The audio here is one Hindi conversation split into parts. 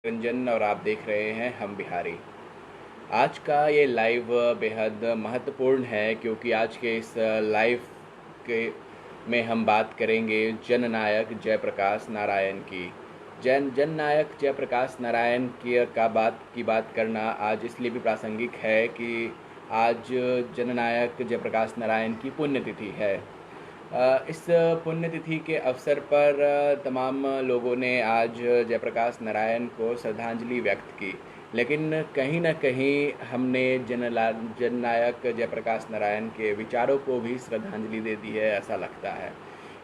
रंजन और आप देख रहे हैं हम बिहारी। आज का ये लाइव बेहद महत्वपूर्ण है क्योंकि आज के इस लाइव के में हम बात करेंगे जननायक जयप्रकाश नारायण की। जननायक जयप्रकाश नारायण की बात करना आज इसलिए भी प्रासंगिक है कि आज जननायक जयप्रकाश नारायण की पुण्यतिथि है। इस पुण्यतिथि के अवसर पर तमाम लोगों ने आज जयप्रकाश नारायण को श्रद्धांजलि व्यक्त की, लेकिन कहीं न कहीं हमने जननायक जयप्रकाश नारायण के विचारों को भी श्रद्धांजलि दे दी है, ऐसा लगता है।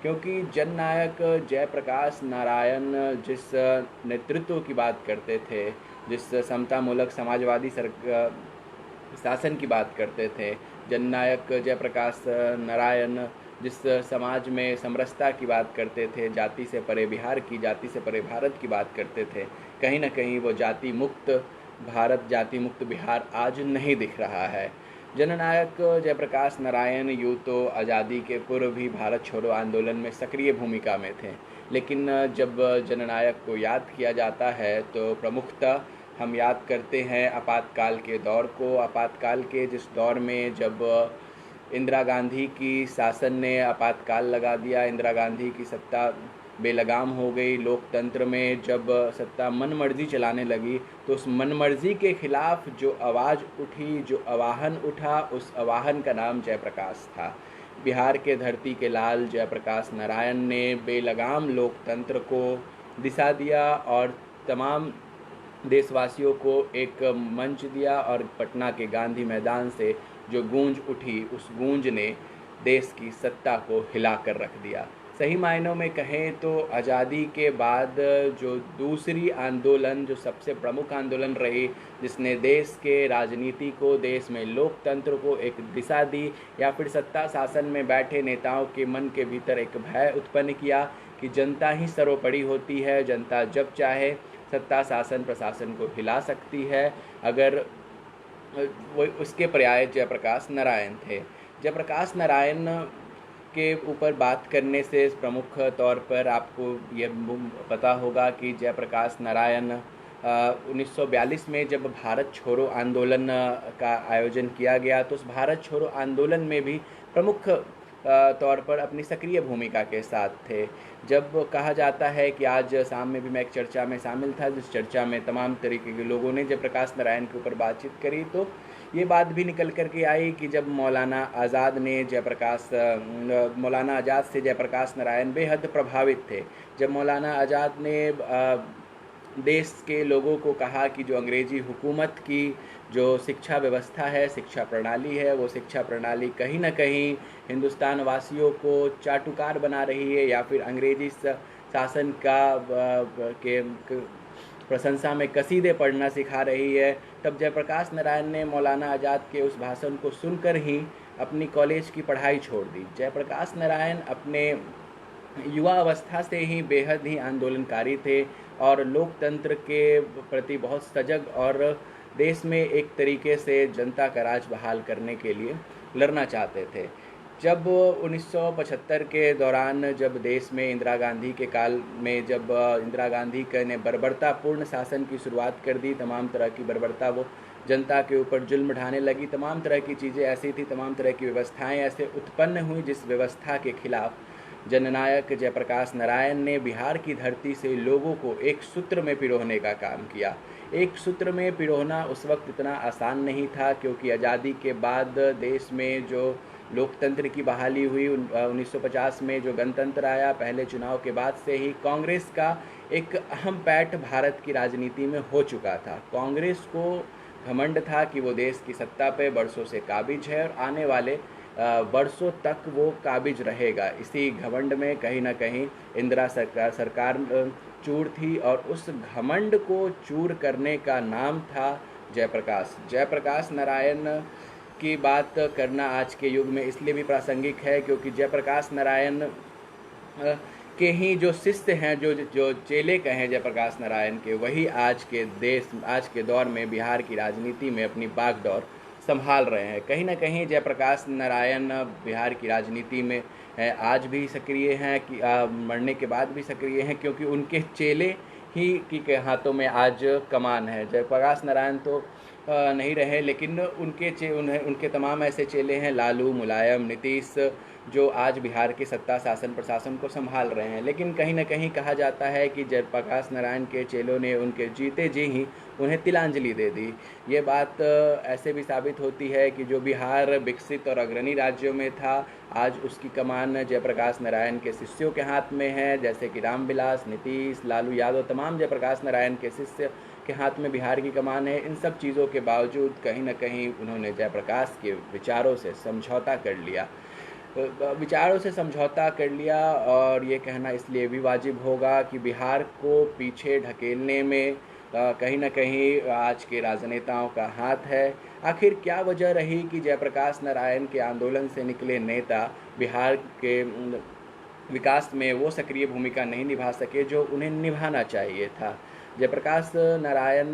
क्योंकि जननायक जयप्रकाश नारायण जिस नेतृत्व की बात करते थे, जिस समतामूलक समाजवादी शासन की बात करते थे, जननायक जयप्रकाश नारायण जिस समाज में समरसता की बात करते थे, जाति से परे बिहार की, जाति से परे भारत की बात करते थे, कहीं ना कहीं वो जाति मुक्त भारत, जाति मुक्त बिहार आज नहीं दिख रहा है। जननायक जयप्रकाश नारायण यूँ तो आज़ादी के पूर्व भी भारत छोड़ो आंदोलन में सक्रिय भूमिका में थे, लेकिन जब जननायक को याद किया जाता है तो प्रमुखतः हम याद करते हैं आपातकाल के दौर को। आपातकाल के जिस दौर में जब इंदिरा गांधी की शासन ने आपातकाल लगा दिया, इंदिरा गांधी की सत्ता बेलगाम हो गई, लोकतंत्र में जब सत्ता मनमर्जी चलाने लगी तो उस मनमर्जी के खिलाफ जो आवाज़ उठी, जो आवाहन उठा, उस आवाहन का नाम जयप्रकाश था। बिहार के धरती के लाल जयप्रकाश नारायण ने बेलगाम लोकतंत्र को दिशा दिया और तमाम देशवासियों को एक मंच दिया, और पटना के गांधी मैदान से जो गूंज उठी, उस गूंज ने देश की सत्ता को हिला कर रख दिया। सही मायनों में कहें तो आज़ादी के बाद जो दूसरी आंदोलन, जो सबसे प्रमुख आंदोलन रही, जिसने देश के राजनीति को, देश में लोकतंत्र को एक दिशा दी, या फिर सत्ता शासन में बैठे नेताओं के मन के भीतर एक भय उत्पन्न किया कि जनता ही सर्वोपरि होती है, जनता जब चाहे सत्ता शासन प्रशासन को हिला सकती है, अगर वो उसके पर्याय जयप्रकाश नारायण थे। जयप्रकाश नारायण के ऊपर बात करने से प्रमुख तौर पर आपको ये पता होगा कि जयप्रकाश नारायण 1942 में जब भारत छोड़ो आंदोलन का आयोजन किया गया तो उस भारत छोड़ो आंदोलन में भी प्रमुख तौर पर अपनी सक्रिय भूमिका के साथ थे। जब कहा जाता है कि आज शाम में भी मैं एक चर्चा में शामिल था, जिस चर्चा में तमाम तरीके के लोगों ने जयप्रकाश नारायण के ऊपर बातचीत करी, तो ये बात भी निकल कर के आई कि जब मौलाना आज़ाद से जयप्रकाश नारायण बेहद प्रभावित थे। जब मौलाना आज़ाद ने देश के लोगों को कहा कि जो अंग्रेज़ी हुकूमत की जो शिक्षा व्यवस्था है, शिक्षा प्रणाली है, वो शिक्षा प्रणाली कहीं ना कहीं हिंदुस्तान वासियों को चाटुकार बना रही है या फिर अंग्रेजी शासन के प्रशंसा में कसीदे पढ़ना सिखा रही है, तब जयप्रकाश नारायण ने मौलाना आज़ाद के उस भाषण को सुनकर ही अपनी कॉलेज की पढ़ाई छोड़ दी। जयप्रकाश नारायण अपने युवा अवस्था से ही बेहद ही आंदोलनकारी थे और लोकतंत्र के प्रति बहुत सजग, और देश में एक तरीके से जनता का राज बहाल करने के लिए लड़ना चाहते थे। जब 1975 के दौरान जब देश में इंदिरा गांधी के काल में जब इंदिरा गांधी ने बर्बरतापूर्ण शासन की शुरुआत कर दी, तमाम तरह की बर्बरता वो जनता के ऊपर जुल्म ढाने लगी, तमाम तरह की चीज़ें ऐसी थी, तमाम तरह की व्यवस्थाएं ऐसे उत्पन्न हुई जिस व्यवस्था के खिलाफ जननायक जयप्रकाश नारायण ने बिहार की धरती से लोगों को एक सूत्र में पिरोने का काम किया। एक सूत्र में पिरोना उस वक्त इतना आसान नहीं था, क्योंकि आज़ादी के बाद देश में जो लोकतंत्र की बहाली हुई, 1950 में जो गणतंत्र आया, पहले चुनाव के बाद से ही कांग्रेस का एक अहम पैठ भारत की राजनीति में हो चुका था। कांग्रेस को घमंड था कि वो देश की सत्ता पे बरसों से काबिज है और आने वाले वर्षों तक वो काबिज रहेगा। इसी घमंड में कहीं ना कहीं इंदिरा सरकार चूर थी, और उस घमंड को चूर करने का नाम था जयप्रकाश नारायण की बात करना आज के युग में इसलिए भी प्रासंगिक है क्योंकि जयप्रकाश नारायण के ही जो शिष्य हैं, जो चेले कहें जयप्रकाश नारायण के, वही आज के दौर में बिहार की राजनीति में अपनी बागडोर संभाल रहे हैं। कहीं ना कहीं जयप्रकाश नारायण बिहार की राजनीति में आज भी सक्रिय हैं, कि मरने के बाद भी सक्रिय हैं, क्योंकि उनके चेले ही की के हाथों में आज कमान है। जयप्रकाश नारायण तो नहीं रहे, लेकिन उनके तमाम ऐसे चेले हैं, लालू, मुलायम, नीतीश, जो आज बिहार के सत्ता, शासन, प्रशासन को संभाल रहे हैं। लेकिन कहीं ना कहीं कहा जाता है कि जयप्रकाश नारायण के चेलों ने उनके जीते जी ही उन्हें तिलांजलि दे दी। ये बात ऐसे भी साबित होती है कि जो बिहार विकसित और अग्रणी राज्यों में था, आज उसकी कमान जयप्रकाश नारायण के शिष्यों के हाथ में है। जैसे कि रामविलास, नीतीश, लालू यादव, तमाम जयप्रकाश नारायण के शिष्य के हाथ में बिहार की कमान है। इन सब चीज़ों के बावजूद कहीं ना कहीं उन्होंने जयप्रकाश के विचारों से समझौता कर लिया, और ये कहना इसलिए भी वाजिब होगा कि बिहार को पीछे ढकेलने में कहीं ना कहीं आज के राजनेताओं का हाथ है। आखिर क्या वजह रही कि जयप्रकाश नारायण के आंदोलन से निकले नेता बिहार के विकास में वो सक्रिय भूमिका नहीं निभा सके जो उन्हें निभाना चाहिए था? जयप्रकाश नारायण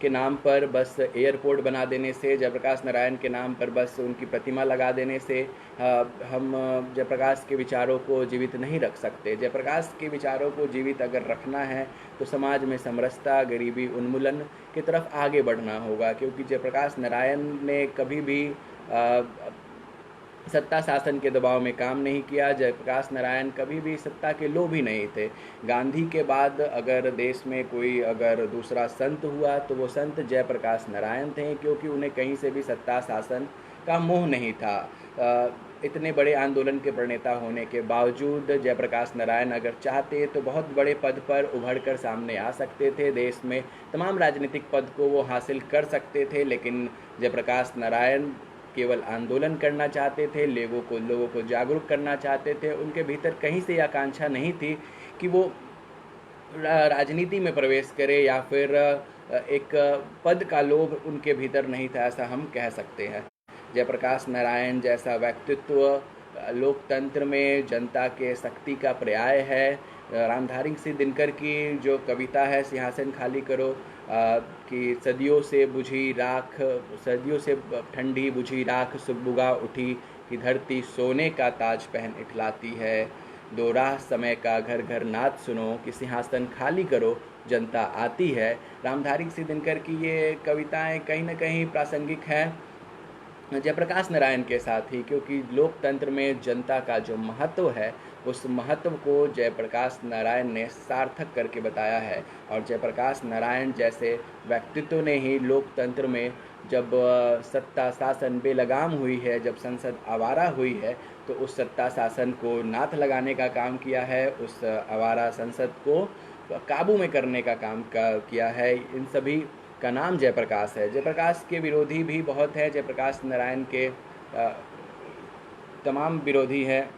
के नाम पर बस एयरपोर्ट बना देने से, जयप्रकाश नारायण के नाम पर बस उनकी प्रतिमा लगा देने से हम जयप्रकाश के विचारों को जीवित नहीं रख सकते। जयप्रकाश के विचारों को जीवित अगर रखना है तो समाज में समरसता, गरीबी उन्मूलन की तरफ आगे बढ़ना होगा, क्योंकि जयप्रकाश नारायण ने कभी भी सत्ता शासन के दबाव में काम नहीं किया। जयप्रकाश नारायण कभी भी सत्ता के लोभी नहीं थे। गांधी के बाद अगर देश में कोई अगर दूसरा संत हुआ तो वो संत जयप्रकाश नारायण थे, क्योंकि उन्हें कहीं से भी सत्ता शासन का मोह नहीं था। इतने बड़े आंदोलन के प्रणेता होने के बावजूद जयप्रकाश नारायण अगर चाहते तो बहुत बड़े पद पर उभरकर सामने आ सकते थे। देश में तमाम राजनीतिक पद को वो हासिल कर सकते थे, लेकिन जयप्रकाश नारायण केवल आंदोलन करना चाहते थे, लोगों को जागरूक करना चाहते थे। उनके भीतर कहीं से आकांक्षा नहीं थी कि वो राजनीति में प्रवेश करे, या फिर एक पद का लोभ उनके भीतर नहीं था, ऐसा हम कह सकते हैं। जयप्रकाश नारायण जैसा व्यक्तित्व लोकतंत्र में जनता के शक्ति का पर्याय है। रामधारी सिंह दिनकर की जो कविता है सिंहासन खाली करो, कि सदियों से ठंडी बुझी राख सुबुगा उठी, कि धरती सोने का ताज पहन इठलाती है। दो राह समय का घर घर नाद सुनो, कि सिंहासन खाली करो जनता आती है। रामधारी सिंह दिनकर की ये कविताएं कहीं ना कहीं प्रासंगिक हैं जयप्रकाश नारायण के साथ ही, क्योंकि लोकतंत्र में जनता का जो महत्व है उस महत्व को जयप्रकाश नारायण ने सार्थक करके बताया है। और जयप्रकाश नारायण जैसे व्यक्तित्व ने ही लोकतंत्र में जब सत्ता शासन बेलगाम हुई है, जब संसद आवारा हुई है, तो उस सत्ता शासन को नाथ लगाने का काम किया है, उस आवारा संसद को काबू में करने का काम किया है। इन सभी का नाम जयप्रकाश है। जयप्रकाश के विरोधी भी बहुत हैं। जयप्रकाश नारायण के तमाम विरोधी हैं।